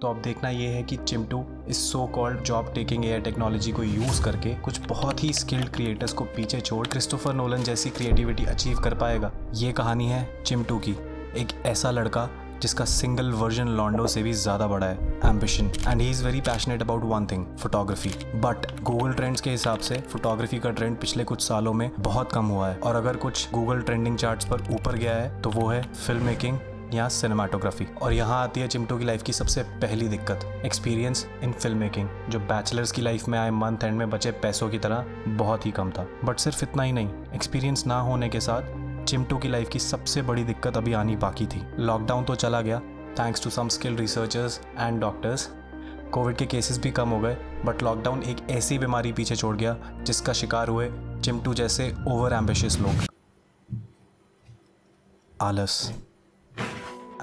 तो अब देखना ये है कि चिंटू इस so called job taking AI technology को यूज़ करके कुछ बहुत ही स्किल्ड क्रिएटर्स को पीछे छोड़ क्रिस्टोफर नोलन जैसी क्रिएटिविटी अचीव कर पाएगा। ये कहानी है चिंटू की, एक ऐसा लड़का जिसका सिंगल वर्जन लॉन्डो से भी ज़्यादा बड़ा है, ambition, and he is very passionate about one thing, photography. But Google trends के हिसाब से फोटोग्राफी का ट्रेंड पिछले कुछ सालों में बहुत कम हुआ है, और अगर कुछ गूगल ट्रेंडिंग चार्ट्स पर ऊपर गया है तो वो है फिल्म मेकिंग या सिनेमाटोग्राफी। और यहाँ आती है चिंटू की लाइफ की सबसे पहली दिक्कत, एक्सपीरियंस इन फिल्म मेकिंग, जो बैचलर्स की लाइफ में आए मंथ एंड में बचे पैसों की तरह बहुत ही कम था। बट सिर्फ इतना ही नहीं, एक्सपीरियंस ना होने के साथ चिंटू की लाइफ की सबसे बड़ी दिक्कत अभी आनी बाकी थी। लॉकडाउन तो चला गया, thanks to some skilled researchers and doctors. Covid के केसेस भी कम हो गए, बट लॉकडाउन एक ऐसी बीमारी पीछे छोड़ गया जिसका शिकार हुए चिंटू जैसे ओवर एम्बिशियस लोग। आलस।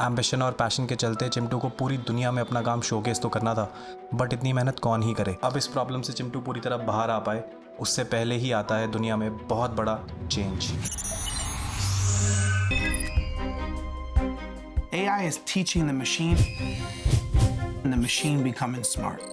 एम्बिशन और पैशन के चलते चिंटू को पूरी दुनिया में अपना काम शोकेस तो करना था, बट इतनी मेहनत कौन ही करे। अब इस प्रॉब्लम से चिंटू पूरी तरह बाहर आ पाए उससे पहले ही आता है दुनिया में बहुत बड़ा change. AI is teaching the machine and the machine becoming smart.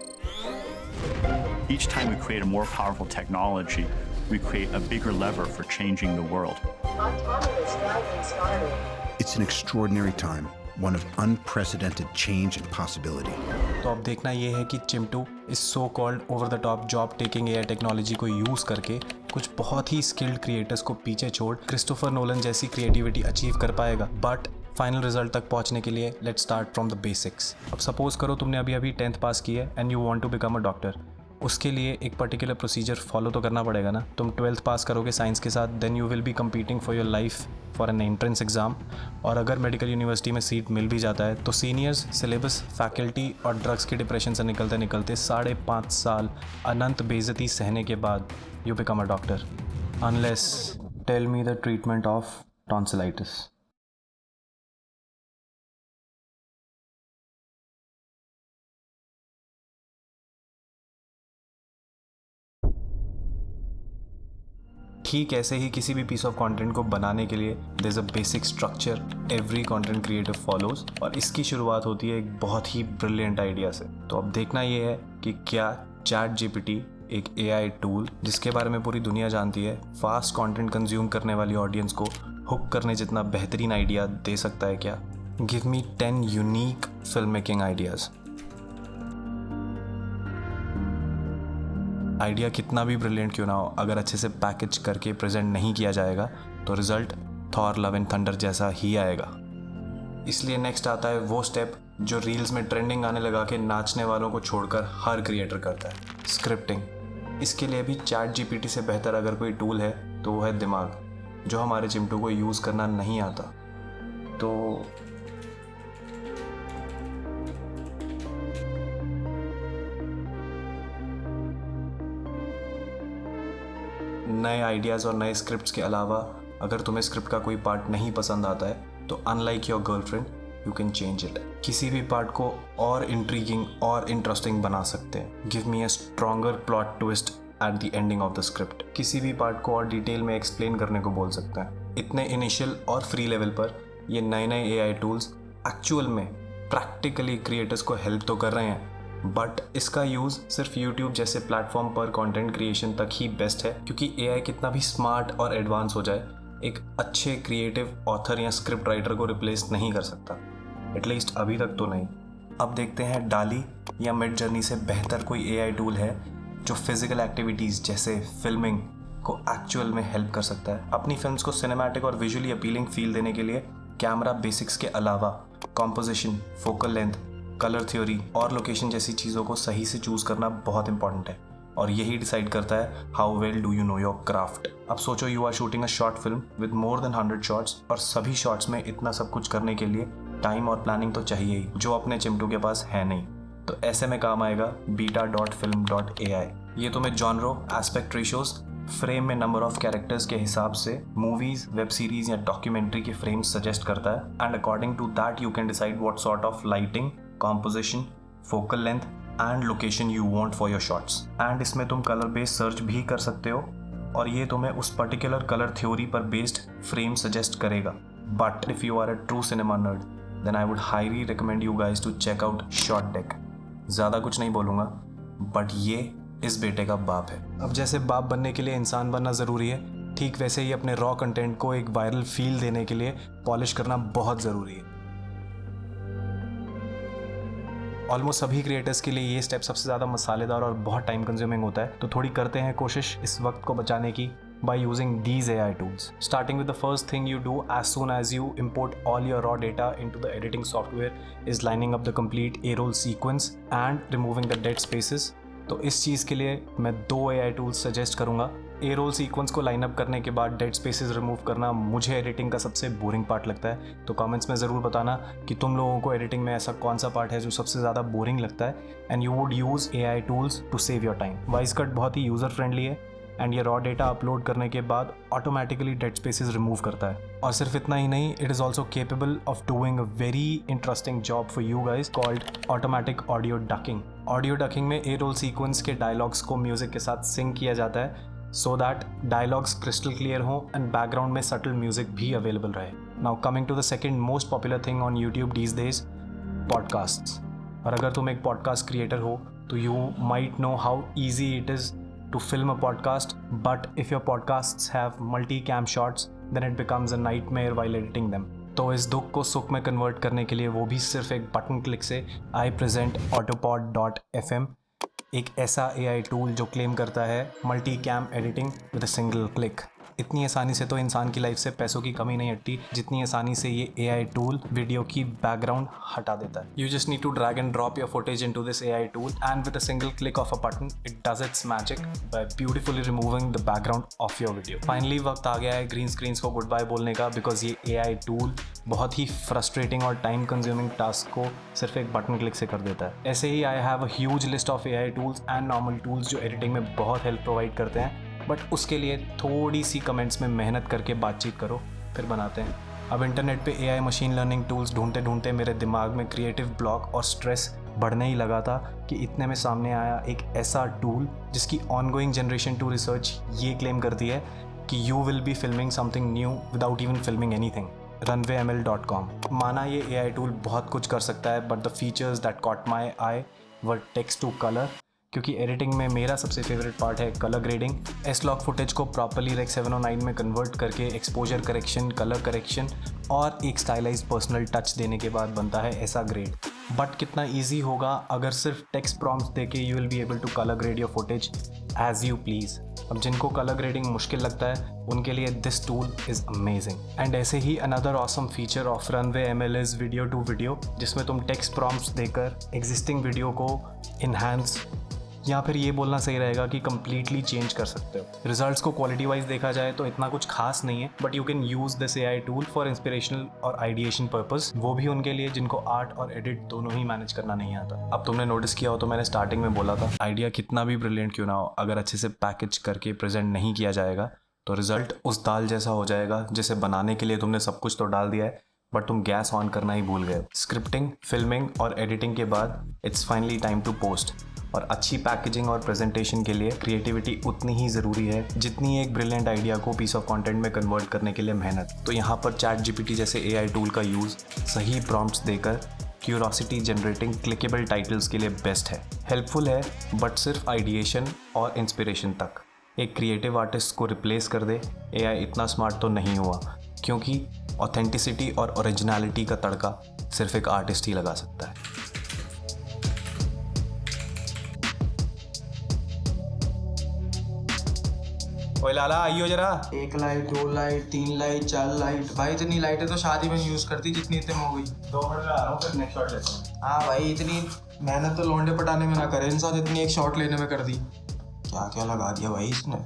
Each time we create a more powerful technology, we create a bigger lever for changing the world. Autonomous driving started. It's an extraordinary time, one of unprecedented change and possibility. तो अब देखना ये है कि चिंटू इस so called over the top job taking AI technology को use करके कुछ बहुत ही स्किल्ड क्रिएटर्स को पीछे छोड़ क्रिस्टोफर नोलन जैसी क्रिएटिविटी अचीव कर पाएगा। बट फाइनल रिजल्ट तक पहुंचने के लिए let's start from the basics. अब सपोज करो तुमने अभी 10th पास की है and you want to become a doctor. उसके लिए एक पर्टिकुलर प्रोसीजर फॉलो तो करना पड़ेगा ना। तुम 12th पास करोगे साइंस के साथ, then you will be competing for your life for an entrance exam. और अगर मेडिकल यूनिवर्सिटी में सीट मिल भी जाता है तो सीनियर्स, सिलेबस, फैकल्टी और ड्रग्स के डिप्रेशन से निकलते निकलते 5.5 साल अनंत बेइज्जती सहने के बाद you become a doctor. Unless tell me the treatment of tonsillitis. ठीक ऐसे ही किसी भी पीस ऑफ कंटेंट को बनाने के लिए there is a basic structure every content creator follows, और इसकी शुरुआत होती है एक बहुत ही ब्रिलियंट आइडिया से। तो अब देखना ये है कि क्या चैट जीपीटी, एक एआई टूल जिसके बारे में पूरी दुनिया जानती है, फास्ट कंटेंट कंज्यूम करने वाली ऑडियंस को हुक करने जितना बेहतरीन आइडिया दे सकता है क्या। Give me 10 unique film making ideas. Idea कितना भी ब्रिलियंट क्यों ना हो, अगर अच्छे से पैकेज करके प्रेजेंट नहीं किया जाएगा तो result Thor love and thunder जैसा ही आएगा। इसलिए नेक्स्ट आता है वो स्टेप जो रील्स में ट्रेंडिंग आने लगा के नाचने वालों को छोड़कर हर क्रिएटर करता है, स्क्रिप्टिंग। इसके लिए भी चैट जीपीटी से बेहतर अगर कोई टूल है तो वो है दिमाग, जो हमारे चिंटू को यूज़ करना नहीं आता। तो नए आइडियाज़ और नए स्क्रिप्ट्स के अलावा अगर तुम्हें स्क्रिप्ट का कोई पार्ट नहीं पसंद आता है तो unlike your girlfriend you can change it. किसी भी पार्ट को और इंट्रीगिंग और इंटरेस्टिंग बना सकते हैं। Give me a stronger plot twist at the ending of the script. किसी भी पार्ट को और डिटेल में एक्सप्लेन करने को बोल सकते हैं। इतने इनिशियल और फ्री लेवल पर ये नए एआई टूल्स एक्चुअल में प्रैक्टिकली क्रिएटर्स को हेल्प तो कर रहे हैं, बट इसका यूज़ सिर्फ यूट्यूब जैसे प्लेटफॉर्म पर कंटेंट क्रिएशन तक ही बेस्ट है, क्योंकि एआई कितना भी स्मार्ट और एडवांस हो जाए एक अच्छे क्रिएटिव ऑथर या स्क्रिप्ट राइटर को रिप्लेस नहीं कर सकता, एटलीस्ट अभी तक तो नहीं। अब देखते हैं डाली या मिड जर्नी से बेहतर कोई एआई टूल है जो फिजिकल एक्टिविटीज़ जैसे फिल्मिंग को एक्चुअल में हेल्प कर सकता है। अपनी फिल्म्स को सिनेमैटिक और विजुअली अपीलिंग फील देने के लिए कैमरा बेसिक्स के अलावा composition, focal length, colour theory और लोकेशन जैसी चीज़ों को सही से चूज़ करना बहुत इंपॉर्टेंट है, और यही डिसाइड करता है how well do you know your craft. अब सोचो you are shooting a short film with more than 100 shots, और सभी शॉट्स में इतना सब कुछ करने के लिए टाइम और प्लानिंग तो चाहिए ही, जो अपने चिंटू के पास है नहीं। तो ऐसे में काम आएगा beta.film.ai। ये तुम्हें जॉनरो, एस्पेक्ट रेशियोज, फ्रेम में नंबर ऑफ कैरेक्टर्स के हिसाब से मूवीज, वेब सीरीज या डॉक्यूमेंट्री के फ्रेम्स सजेस्ट करता है, and according to that you can decide what sort of lighting, composition, focal length and location you want for your shots. And इसमें तुम colour based search भी कर सकते हो, और ये तुम्हें उस पर्टिकुलर कलर थ्योरी पर बेस्ड फ्रेम सजेस्ट करेगा। But if you are a true cinema nerd then I would highly recommend you guys to check out Short Deck. ज़्यादा कुछ नहीं बोलूँगा, बट ये इस बेटे का बाप है। अब जैसे बाप बनने के लिए इंसान बनना ज़रूरी है, ठीक वैसे ही अपने रॉ कंटेंट को एक वायरल फील देने के लिए पॉलिश करना बहुत ज़रूरी है। ऑलमोस्ट सभी क्रिएटर्स के लिए ये स्टेप सबसे ज़्यादा मसालेदार और बहुत टाइम कंज्यूमिंग होता है, तो थोड़ी करते हैं कोशिश इस वक्त को बचाने की by using these AI tools. Starting with the first thing you do as soon as you import all your raw data into the editing software is lining up the complete A-roll sequence and removing the dead spaces. तो इस चीज़ के लिए मैं 2 AI tools suggest करूँगा। A-roll sequence को line up करने के बाद डेड स्पेसेस रिमूव करना मुझे एडिटिंग का सबसे बोरिंग पार्ट लगता है, तो कमेंट्स में ज़रूर बताना कि तुम लोगों को एडिटिंग में ऐसा कौन सा पार्ट है जो सबसे ज़्यादा बोरिंग लगता है and you would use AI tools to save your time. Voice cut बहुत ही यूज़र फ्रेंडली है एंड ये रॉ डेटा अपलोड करने के बाद ऑटोमेटिकली डेड स्पेसेस रिमूव करता है। और सिर्फ इतना ही नहीं, it is also capable of doing a very interesting job for you guys called automatic audio ducking. Audio ducking में A-roll सीक्वेंस के डायलॉग्स को म्यूजिक के साथ सिंक किया जाता है so that dialogues crystal clear हो एंड बैकग्राउंड में सटल म्यूजिक भी अवेलेबल रहे। Now coming to the second most popular thing on YouTube these days, podcasts. और अगर तुम एक पॉडकास्ट क्रिएटर हो तो you might know how easy it is to film a podcast, but if your podcasts have multi-cam shots, then it becomes a nightmare while editing them. तो इस दुख को सुख में कन्वर्ट करने के लिए वो भी सिर्फ एक बटन क्लिक से I present Autopod.fm, एक ऐसा AI टूल जो क्लेम करता है multi cam editing with a single click. इतनी आसानी से तो इंसान की लाइफ से पैसों की कमी नहीं हटती जितनी आसानी से ये AI टूल वीडियो की बैकग्राउंड हटा देता है। You just need to drag and drop your footage into this AI tool and with a single click of a button it does its magic by beautifully removing the background of your video. Finally वक्त आ गया है green screens को goodbye बोलने का, because ये AI tool बहुत ही फ्रस्ट्रेटिंग और टाइम कंज्यूमिंग टास्क को सिर्फ एक बटन क्लिक से कर देता है। ऐसे ही I have a huge list of AI tools and normal tools जो एडिटिंग में बहुत हेल्प प्रोवाइड करते हैं, बट उसके लिए थोड़ी सी कमेंट्स में मेहनत करके बातचीत करो, फिर बनाते हैं। अब इंटरनेट पे AI मशीन लर्निंग टूल्स ढूंढते ढूंढते मेरे दिमाग में क्रिएटिव ब्लॉक और स्ट्रेस बढ़ने ही लगा था कि इतने में सामने आया एक ऐसा टूल जिसकी ऑनगोइंग जनरेशन 2 रिसर्च ये क्लेम करती है कि you will B filming something new without even filming anything. runwayml.com। माना ये AI टूल बहुत कुछ कर सकता है, but the features that caught my eye were text to colour, क्योंकि एडिटिंग में मेरा सबसे फेवरेट पार्ट है कलर ग्रेडिंग। S-Log फुटेज को प्रॉपरली Rec 709 में कन्वर्ट करके एक्सपोजर करेक्शन, कलर करेक्शन और एक स्टाइलाइज्ड पर्सनल टच देने के बाद बनता है ऐसा ग्रेड। बट कितना ईजी होगा अगर सिर्फ टेक्स्ट प्रॉम्प्ट्स देके you will be able to colour grade your footage as you please. अब जिनको कलर ग्रेडिंग मुश्किल लगता है उनके लिए this tool is amazing. And ऐसे ही another awesome feature of RunwayML is video to video, जिसमें तुम टेक्स्ट प्रॉम्प्ट्स देकर एग्जिस्टिंग वीडियो को इन्हांस या फिर ये बोलना सही रहेगा कि कम्प्लीटली चेंज कर सकते हो। रिजल्ट्स को क्वालिटी वाइज देखा जाए तो इतना कुछ खास नहीं है, but you can use this AI tool for inspirational और आइडिएशन पर्पस, वो भी उनके लिए जिनको आर्ट और एडिट दोनों ही मैनेज करना नहीं आता। अब तुमने नोटिस किया हो तो मैंने स्टार्टिंग में बोला था, आइडिया कितना भी ब्रिलियंट क्यों ना हो, अगर अच्छे से पैकेज करके प्रेजेंट नहीं किया जाएगा तो रिजल्ट उस दाल जैसा हो जाएगा जिसे बनाने के लिए तुमने सब कुछ तो डाल दिया है, बट तुम गैस ऑन करना ही भूल गए। स्क्रिप्टिंग, फिल्मिंग और एडिटिंग के बाद it's finally time to post. और अच्छी पैकेजिंग और प्रेजेंटेशन के लिए क्रिएटिविटी उतनी ही ज़रूरी है जितनी एक ब्रिलियंट आइडिया को पीस ऑफ कंटेंट में कन्वर्ट करने के लिए मेहनत। तो यहाँ पर ChatGPT जैसे AI टूल का यूज़ सही प्रॉम्प्ट्स देकर क्यूरोसिटी जनरेटिंग क्लिकेबल टाइटल्स के लिए बेस्ट है। हेल्पफुल है बट सिर्फ आइडिएशन और इंस्पिरेशन तक। एक क्रिएटिव आर्टिस्ट को रिप्लेस कर दे AI इतना स्मार्ट तो नहीं हुआ, क्योंकि ऑथेंटिसिटी और ओरिजिनलिटी का तड़का सिर्फ एक आर्टिस्ट ही लगा सकता है। ओए लाला आइयो जरा। 1 लाइट, 2 लाइट, 3 लाइट, 4 लाइट। भाई इतनी लाइटें तो शादी में यूज करती जितनी इतने हो गई। 2 मिनट में आ रहा हूँ, फिर नेक्स्ट शॉट लेता हूँ। हाँ भाई, इतनी मेहनत तो लौंडे पटाने में ना करे इंसान, इतनी एक शॉट लेने में कर दी। क्या क्या लगा दिया भाई इसने।